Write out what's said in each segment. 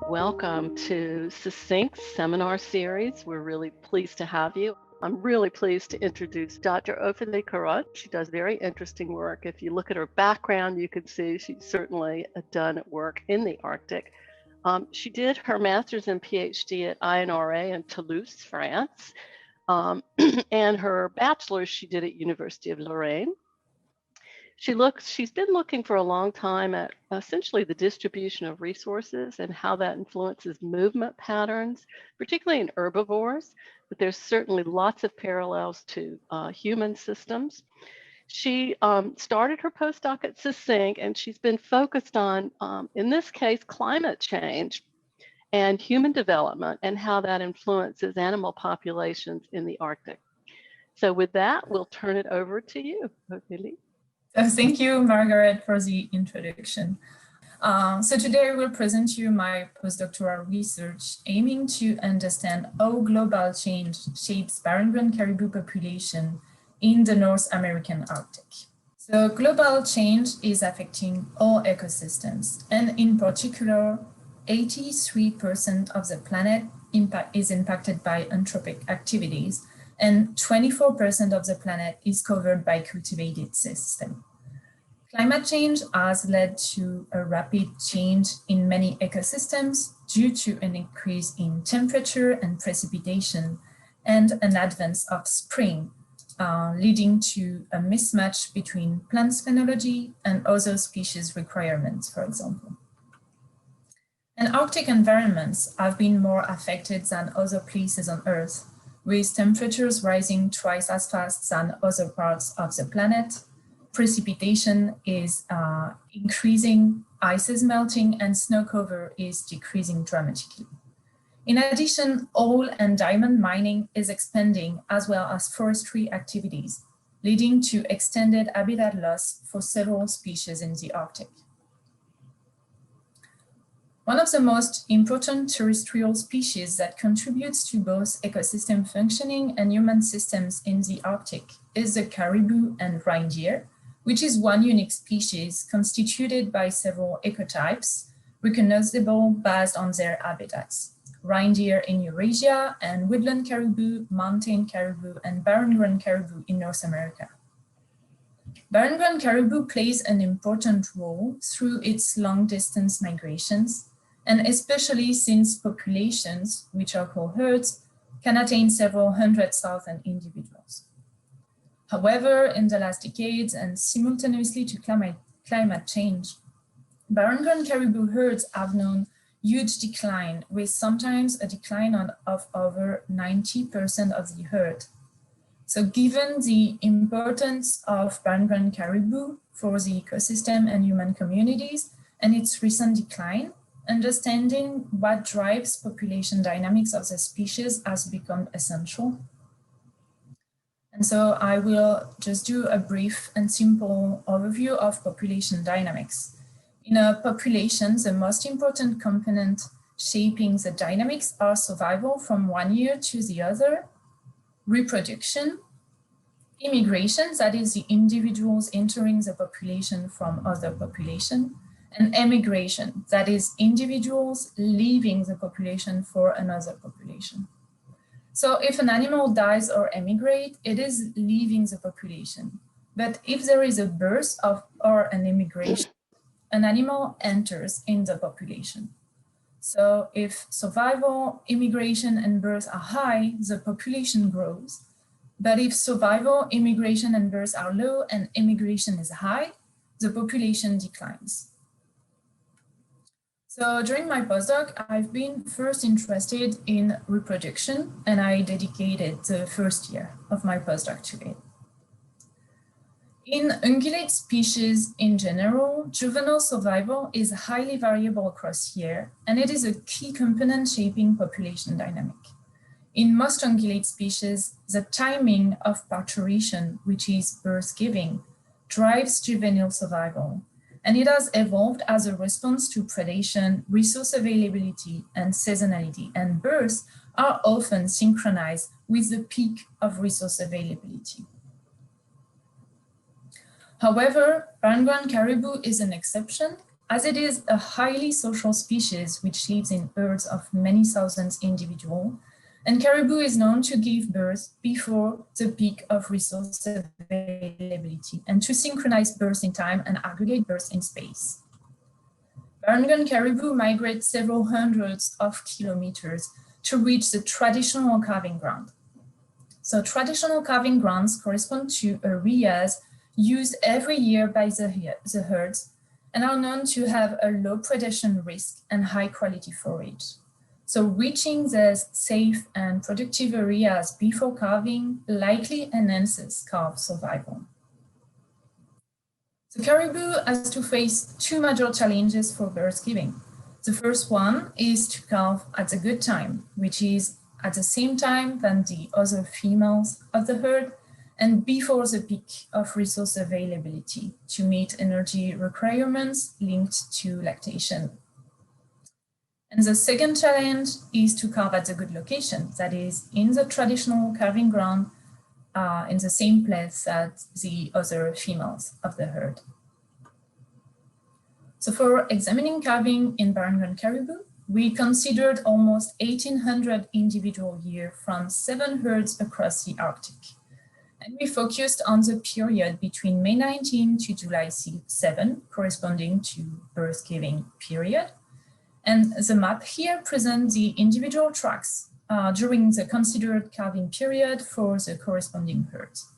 Welcome to SESYNC's seminar series. We're really pleased to have you. I'm really pleased to introduce Dr. Ophélie Couriot. She does very interesting work. If you look at her background, you can see she's certainly done work in the Arctic. She did her master's and PhD at INRA in Toulouse, France. And her bachelor's she did at University of Lorraine. She's been looking for a long time at essentially the distribution of resources and how that influences movement patterns, particularly in herbivores, but there's certainly lots of parallels to human systems. She started her postdoc at SESYNC, and she's been focused on, in this case, climate change and human development and how that influences animal populations in the Arctic. So with that, we'll turn it over to you, Ophélie. Thank you, Margaret, for the introduction. So today I will present to you my postdoctoral research aiming to understand how global change shapes Barren-Ground Caribou population in the North American Arctic. So global change is affecting all ecosystems, and in particular, 83% of the planet is impacted by anthropic activities, and 24% of the planet is covered by cultivated systems. Climate change has led to a rapid change in many ecosystems due to an increase in temperature and precipitation and an advance of spring, leading to a mismatch between plant phenology and other species requirements, for example. And Arctic environments have been more affected than other places on Earth, with temperatures rising twice as fast than other parts of the planet. Precipitation is increasing, ice is melting, and snow cover is decreasing dramatically. In addition, oil and diamond mining is expanding, as well as forestry activities, leading to extended habitat loss for several species in the Arctic. One of the most important terrestrial species that contributes to both ecosystem functioning and human systems in the Arctic is the caribou and reindeer, which is one unique species constituted by several ecotypes, recognizable based on their habitats. Reindeer in Eurasia and woodland caribou, mountain caribou, and barren-ground caribou in North America. Barren-ground caribou plays an important role through its long-distance migrations, and especially since populations, which are called herds, can attain several 100,000 individuals. However, in the last decades and simultaneously to climate change, Barren-Ground caribou herds have known huge decline, with sometimes a decline of over 90% of the herd. So given the importance of Barren-Ground caribou for the ecosystem and human communities and its recent decline, understanding what drives population dynamics of the species has become essential. And so I will just do a brief and simple overview of population dynamics. In a population, the most important component shaping the dynamics are survival from one year to the other, reproduction, immigration, that is the individuals entering the population from other population, and emigration, that is individuals leaving the population for another population. So if an animal dies or emigrates, it is leaving the population. But if there is a birth or an immigration, an animal enters in the population. So if survival, immigration, and birth are high, the population grows. But if survival, immigration, and birth are low and immigration is high, the population declines. So during my postdoc, I've been first interested in reproduction, and I dedicated the first year of my postdoc to it. In ungulate species in general, juvenile survival is highly variable across year, and it is a key component shaping population dynamic. In most ungulate species, the timing of parturition, which is birth giving, drives juvenile survival, and it has evolved as a response to predation, resource availability, and seasonality, and births are often synchronized with the peak of resource availability. However, Barren-Ground caribou is an exception, as it is a highly social species which lives in herds of many thousands individuals, and caribou is known to give birth before the peak of resource availability and to synchronize birth in time and aggregate birth in space. Barren-Ground caribou migrate several hundreds of kilometers to reach the traditional calving ground. So traditional calving grounds correspond to areas used every year by the herds and are known to have a low predation risk and high quality forage. So reaching these safe and productive areas before calving likely enhances calf survival. The caribou has to face two major challenges for birth giving. The first one is to calve at a good time, which is at the same time than the other females of the herd and before the peak of resource availability to meet energy requirements linked to lactation. And the second challenge is to calve at a good location, that is in the traditional calving ground in the same place as the other females of the herd. So for examining calving in Barren-Ground caribou, we considered almost 1,800 individual years from 7 herds across the Arctic. And we focused on the period between May 19 to July 7, corresponding to birth giving period. And the map here presents the individual tracks during the considered calving period for the corresponding herds.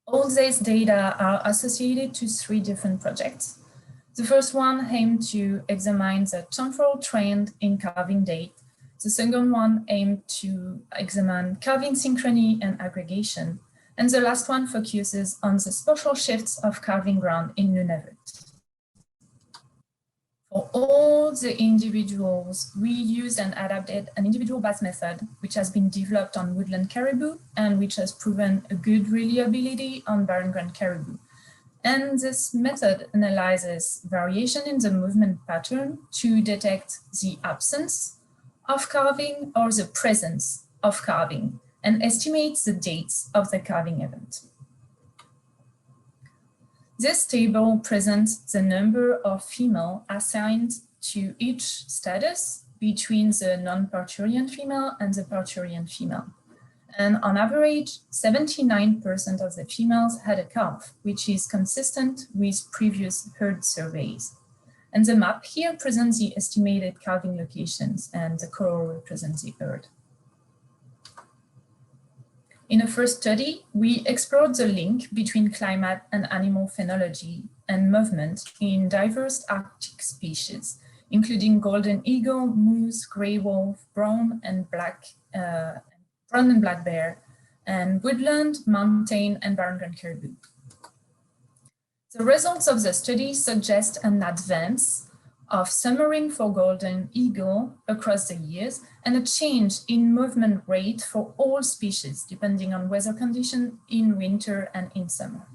All these data are associated to 3 different projects. The first one aimed to examine the temporal trend in calving date. The second one aimed to examine calving synchrony and aggregation. And the last one focuses on the spatial shifts of calving ground in Nunavut. For all the individuals, we used and adapted an individual bath method, which has been developed on woodland caribou and which has proven a good reliability on Barren-Ground caribou. And this method analyzes variation in the movement pattern to detect the absence of calving or the presence of calving and estimates the dates of the calving event. This table presents the number of females assigned to each status between the non-parturient female and the parturient female. And on average, 79% of the females had a calf, which is consistent with previous herd surveys. And the map here presents the estimated calving locations, and the color represents the herd. In a first study, we explored the link between climate and animal phenology and movement in diverse Arctic species, including golden eagle, moose, gray wolf, brown and black bear, and woodland, mountain, and Barren-Ground caribou. The results of the study suggest an advance of summering for golden eagle across the years and a change in movement rate for all species, depending on weather condition in winter and in summer.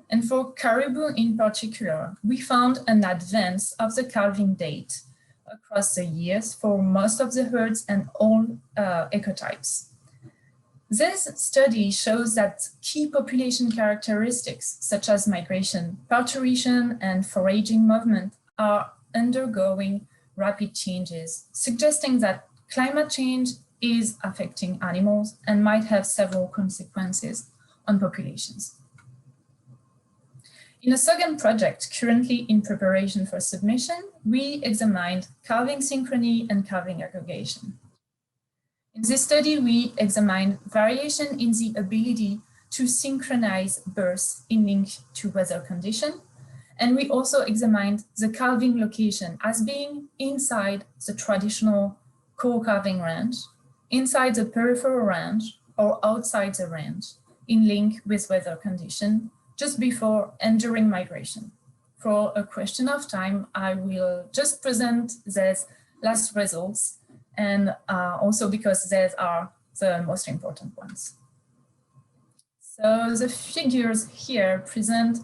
And for caribou in particular, we found an advance of the calving date across the years for most of the herds and all ecotypes. This study shows that key population characteristics such as migration, parturition, and foraging movement are undergoing rapid changes, suggesting that climate change is affecting animals and might have several consequences on populations. In a second project currently in preparation for submission, we examined calving synchrony and calving aggregation. In this study, we examined variation in the ability to synchronize birth in link to weather condition. And we also examined the calving location as being inside the traditional core calving range, inside the peripheral range, or outside the range, in link with weather condition, just before and during migration. For a question of time, I will just present these last results, and also because these are the most important ones. So the figures here present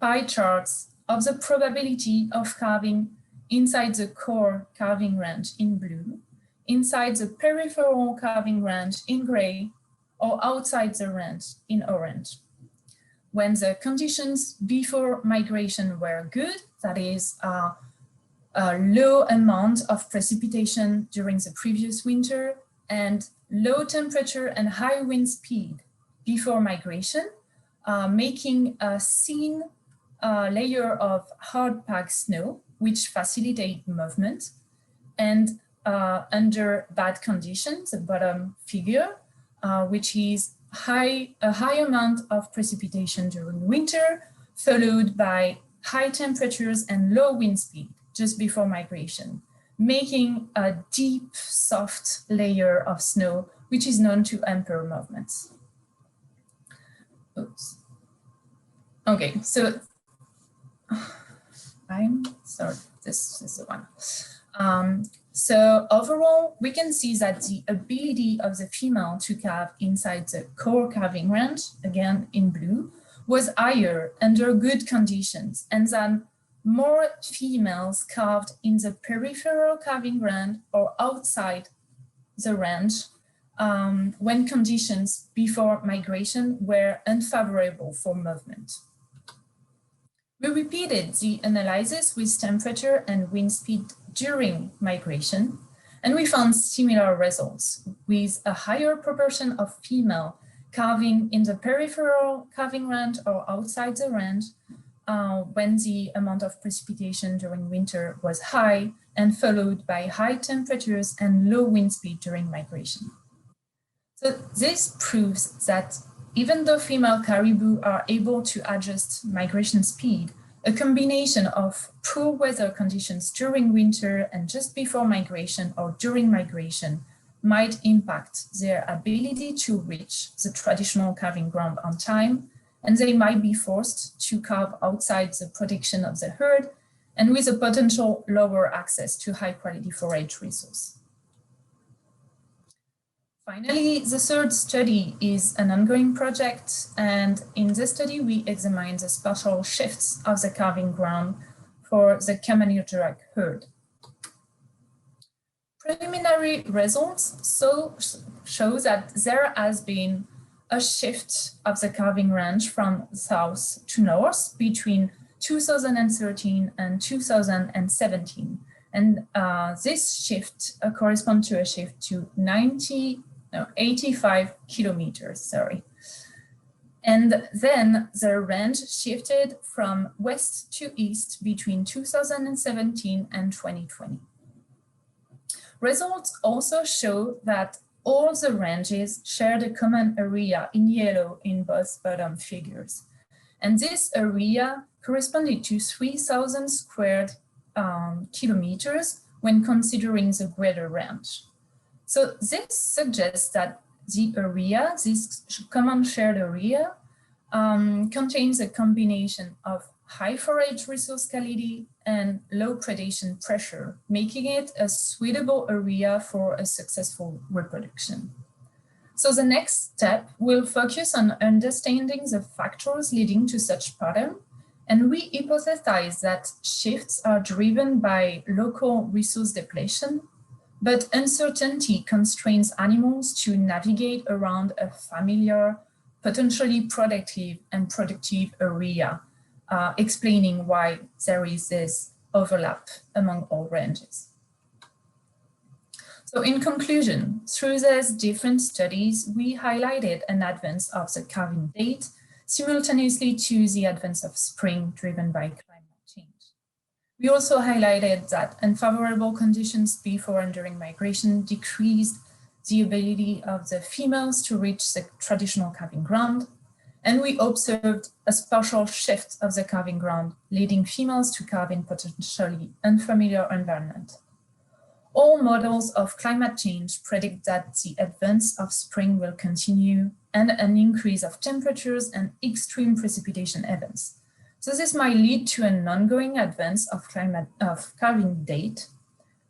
pie charts of the probability of calving inside the core calving range in blue, inside the peripheral calving range in gray, or outside the range in orange. when the conditions before migration were good, that is a low amount of precipitation during the previous winter and low temperature and high wind speed before migration, making a thin layer of hard packed snow, which facilitate movement. And under bad conditions, the bottom figure, which is a high amount of precipitation during winter, followed by high temperatures and low wind speed just before migration, making a deep, soft layer of snow, which is known to hamper movements. Oops. Okay, so I'm sorry, this is the one. So overall, we can see that the ability of the female to calve inside the core calving range, again in blue, was higher under good conditions, and then more females calved in the peripheral calving range or outside the range when conditions before migration were unfavorable for movement. We repeated the analysis with temperature and wind speed during migration, and we found similar results with a higher proportion of female calving in the peripheral calving range or outside the range when the amount of precipitation during winter was high and followed by high temperatures and low wind speed during migration. So this proves that even though female caribou are able to adjust migration speed, a combination of poor weather conditions during winter and just before migration or during migration might impact their ability to reach the traditional calving ground on time, and they might be forced to calve outside the protection of the herd and with a potential lower access to high quality forage resource. Finally, the third study is an ongoing project, and in this study we examine the spatial shifts of the calving ground for the Camaniodirac herd. Preliminary results show that there has been a shift of the calving range from south to north between 2013 and 2017. And this shift corresponds to a shift to 85 kilometers, And then the range shifted from west to east between 2017 and 2020. Results also show that all the ranges shared a common area in yellow in both bottom figures. And this area corresponded to 3,000 square kilometers when considering the greater range. So this suggests that the area, this common shared area, contains a combination of high forage resource quality and low predation pressure, making it a suitable area for a successful reproduction. So the next step will focus on understanding the factors leading to such pattern, and we hypothesize that shifts are driven by local resource depletion, but uncertainty constrains animals to navigate around a familiar, potentially productive and productive area, explaining why there is this overlap among all ranges. So in conclusion, through these different studies, we highlighted an advance of the calving date simultaneously to the advance of spring driven by climate change. We also highlighted that unfavorable conditions before and during migration decreased the ability of the females to reach the traditional calving ground, and we observed a spatial shift of the calving ground, leading females to calve in potentially unfamiliar environment. All models of climate change predict that the advance of spring will continue and an increase of temperatures and extreme precipitation events. So this might lead to an ongoing advance of calving date,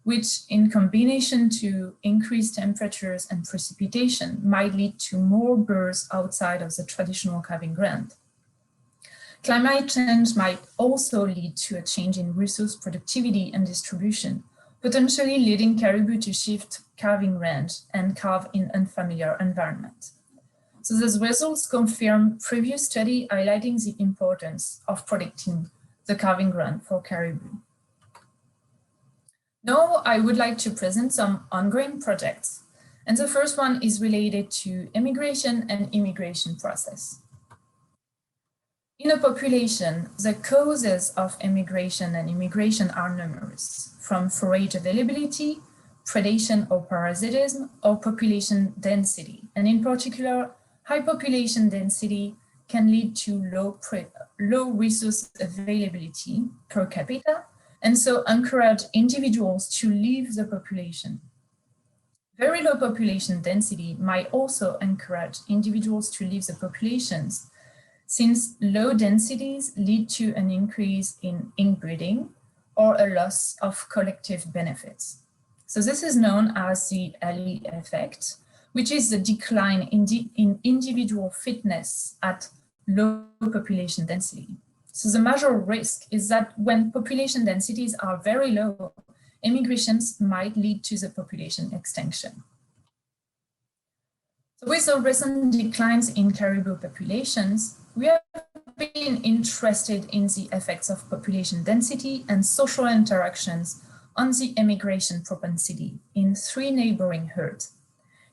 which in combination to increased temperatures and precipitation might lead to more births outside of the traditional calving ground. Climate change might also lead to a change in resource productivity and distribution, potentially leading caribou to shift calving range and calve in unfamiliar environment. So these results confirm previous study highlighting the importance of protecting the calving ground for caribou. Now I would like to present some ongoing projects. And the first one is related to emigration and immigration process. In a population, the causes of emigration and immigration are numerous, from forage availability, predation or parasitism, or population density. And in particular, high population density can lead to low resource availability per capita, and so encourage individuals to leave the population. Very low population density might also encourage individuals to leave the populations, since low densities lead to an increase in inbreeding or a loss of collective benefits. So this is known as the alley effect, which is the decline in individual fitness at low population density. So the major risk is that when population densities are very low, immigrations might lead to the population extinction. So with the recent declines in caribou populations, we have been interested in the effects of population density and social interactions on the emigration propensity in 3 neighboring herds.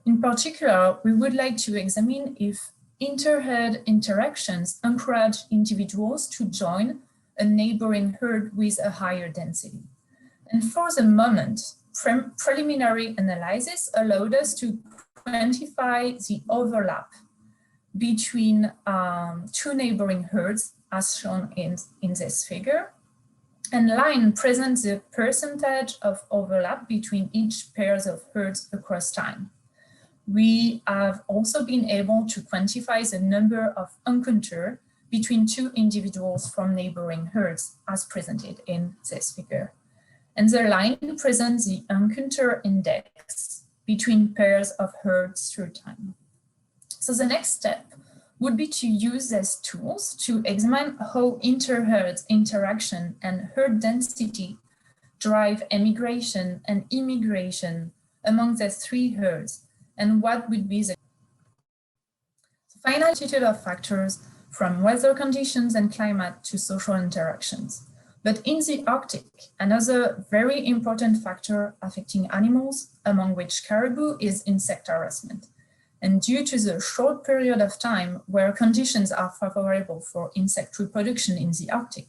In particular, we would like to examine if inter-herd interactions encourage individuals to join a neighboring herd with a higher density. And for the moment, preliminary analysis allowed us to quantify the overlap between 2 neighboring herds, as shown in this figure. And line presents the percentage of overlap between each pairs of herds across time. We have also been able to quantify the number of encounters between 2 individuals from neighboring herds, as presented in this figure. And the line presents the encounter index between pairs of herds through time. So the next step would be to use these tools to examine how inter-herd interaction and herd density drive emigration and immigration among the 3 herds, and what would be the final multitude of factors from weather conditions and climate to social interactions. But in the Arctic, another very important factor affecting animals, among which caribou, is insect harassment. And due to the short period of time where conditions are favorable for insect reproduction in the Arctic,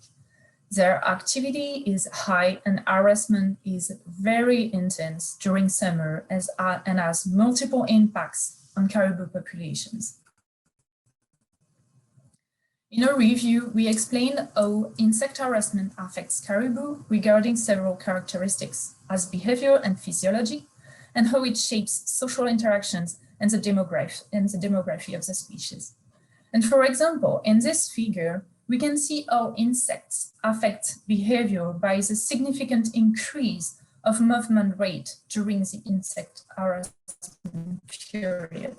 their activity is high and harassment is very intense during summer and has multiple impacts on caribou populations. In a review, we explained how insect harassment affects caribou regarding several characteristics as behavior and physiology, and how it shapes social interactions and the demography of the species. And for example, in this figure, we can see how insects affect behavior by the significant increase of movement rate during the insect harassment period.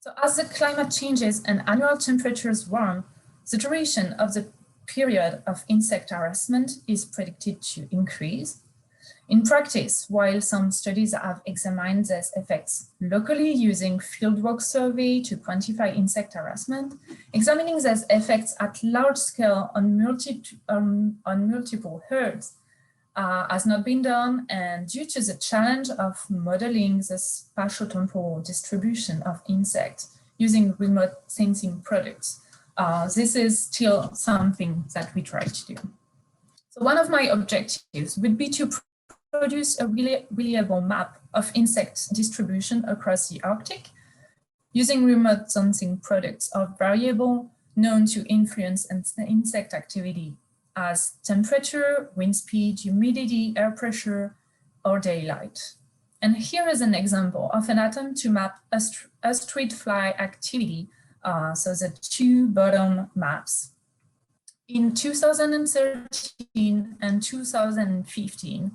So as the climate changes and annual temperatures warm, the duration of the period of insect harassment is predicted to increase. In practice, while some studies have examined these effects locally using fieldwork survey to quantify insect harassment, examining these effects at large scale on multiple herds has not been done, and due to the challenge of modeling the spatiotemporal distribution of insects using remote sensing products, this is still something that we try to do. So one of my objectives would be to produce a reliable map of insect distribution across the Arctic using remote sensing products of variable known to influence insect activity as temperature, wind speed, humidity, air pressure, or daylight. And here is an example of an attempt to map a street fly activity, so the 2 bottom maps. In 2013 and 2015,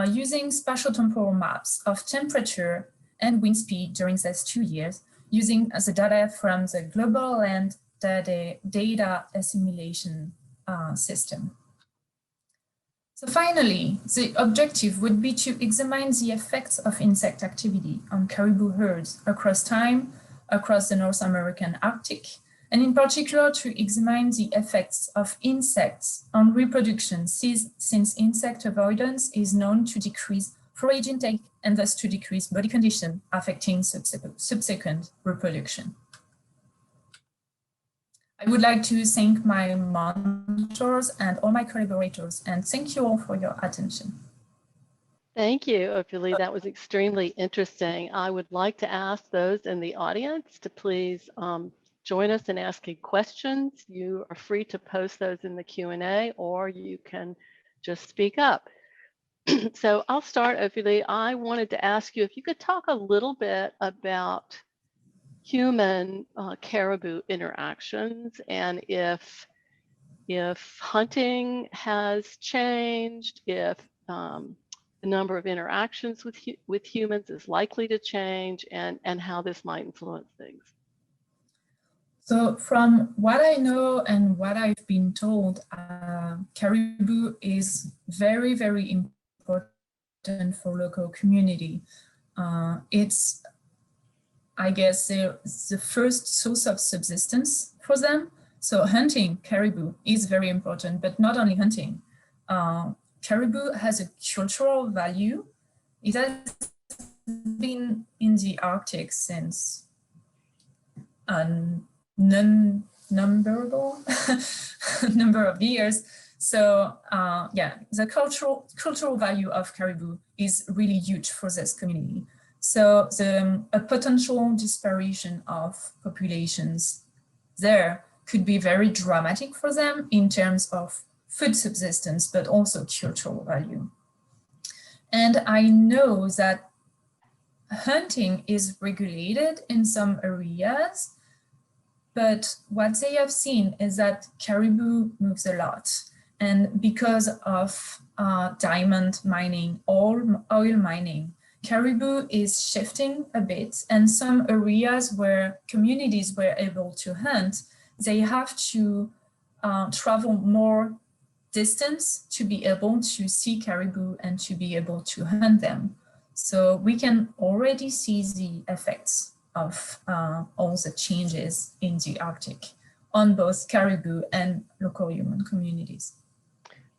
using spatial-temporal maps of temperature and wind speed during these 2 years, using the data from the Global Land Data Assimilation System. So finally, the objective would be to examine the effects of insect activity on caribou herds across time across the North American Arctic, and in particular to examine the effects of insects on reproduction, since insect avoidance is known to decrease forage intake and thus to decrease body condition affecting subsequent reproduction. I would like to thank my mentors and all my collaborators, and thank you all for your attention. Thank you, Ophélie. That was extremely interesting. I would like to ask those in the audience to please join us in asking questions. You are free to post those in the Q&A, or you can just speak up. So I'll start, Ophélie. I wanted to ask you if you could talk a little bit about human caribou interactions, and if hunting has changed, if the number of interactions with humans is likely to change, and how this might influence things. So from what I know and what I've been told, caribou is very, very important for local community. It's, I guess, the first source of subsistence for them. So hunting caribou is very important, but not only hunting. Caribou has a cultural value. It has been in the Arctic since non-numberable number of years. So yeah, the cultural value of caribou is really huge for this community. So a potential disparation of populations there could be very dramatic for them in terms of food subsistence, but also cultural value. And I know that hunting is regulated in some areas, but what they have seen is that caribou moves a lot. And because of diamond mining, oil mining, caribou is shifting a bit. And some areas where communities were able to hunt, they have to travel more distance to be able to see caribou and to be able to hunt them. So we can already see the effects of all the changes in the Arctic on both caribou and local human communities.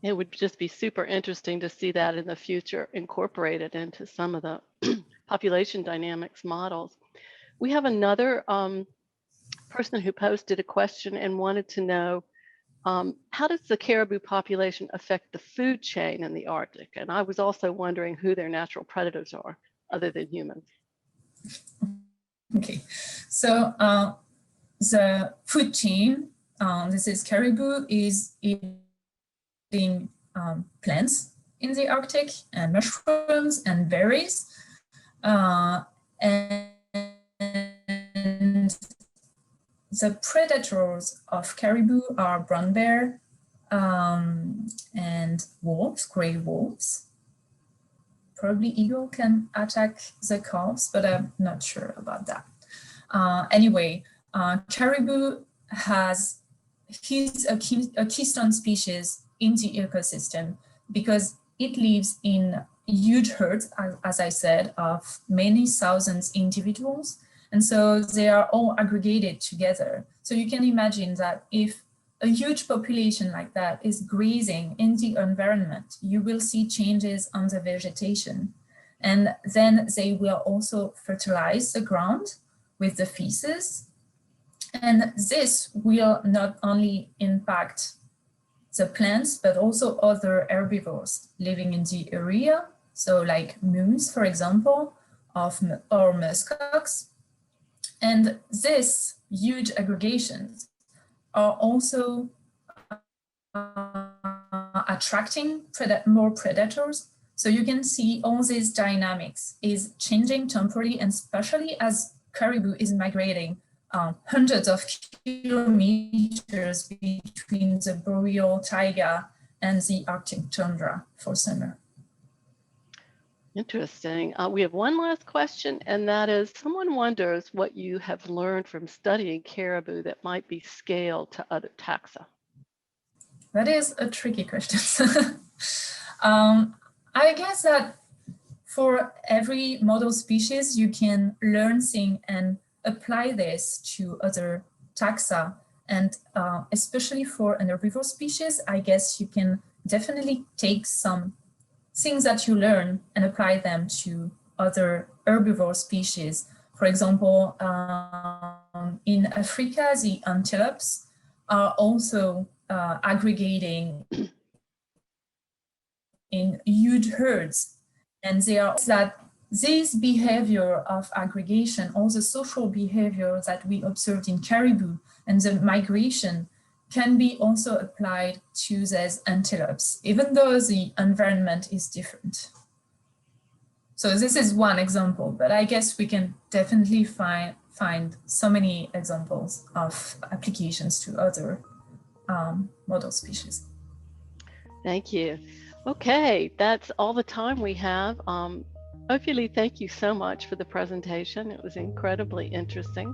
It would just be super interesting to see that in the future incorporated into some of the population dynamics models. We have another person who posted a question and wanted to know, how does the caribou population affect the food chain in the Arctic? And I was also wondering who their natural predators are, other than humans. Okay, so the food chain, this is caribou is eating plants in the Arctic, and mushrooms and berries. And the predators of caribou are brown bear and wolves, gray wolves. Probably eagle can attack the calves, but I'm not sure about that. Anyway, caribou is a keystone species in the ecosystem because it lives in huge herds, as I said, of many thousands individuals. And so they are all aggregated together. So you can imagine that if a huge population like that is grazing in the environment, you will see changes on the vegetation. And then they will also fertilize the ground with the feces. And this will not only impact the plants, but also other herbivores living in the area. So like moose, for example, or muskox. And these huge aggregations are also attracting more predators. So you can see all these dynamics is changing temporally, and especially as caribou is migrating hundreds of kilometers between the Boreal taiga and the Arctic tundra for summer. Interesting. We have one last question, and that is, someone wonders what you have learned from studying caribou that might be scaled to other taxa. That is a tricky question. I guess that for every model species, you can learn things and apply this to other taxa. And especially for an herbivore species, I guess you can definitely take some things that you learn and apply them to other herbivore species. For example, in Africa, the antelopes are also aggregating in huge herds. And they are that this behavior of aggregation, all the social behavior that we observed in caribou and the migration can be also applied to these antelopes, even though the environment is different. So this is one example, but I guess we can definitely find so many examples of applications to other model species. Thank you. Okay, that's all the time we have. Ophélie, thank you so much for the presentation. It was incredibly interesting.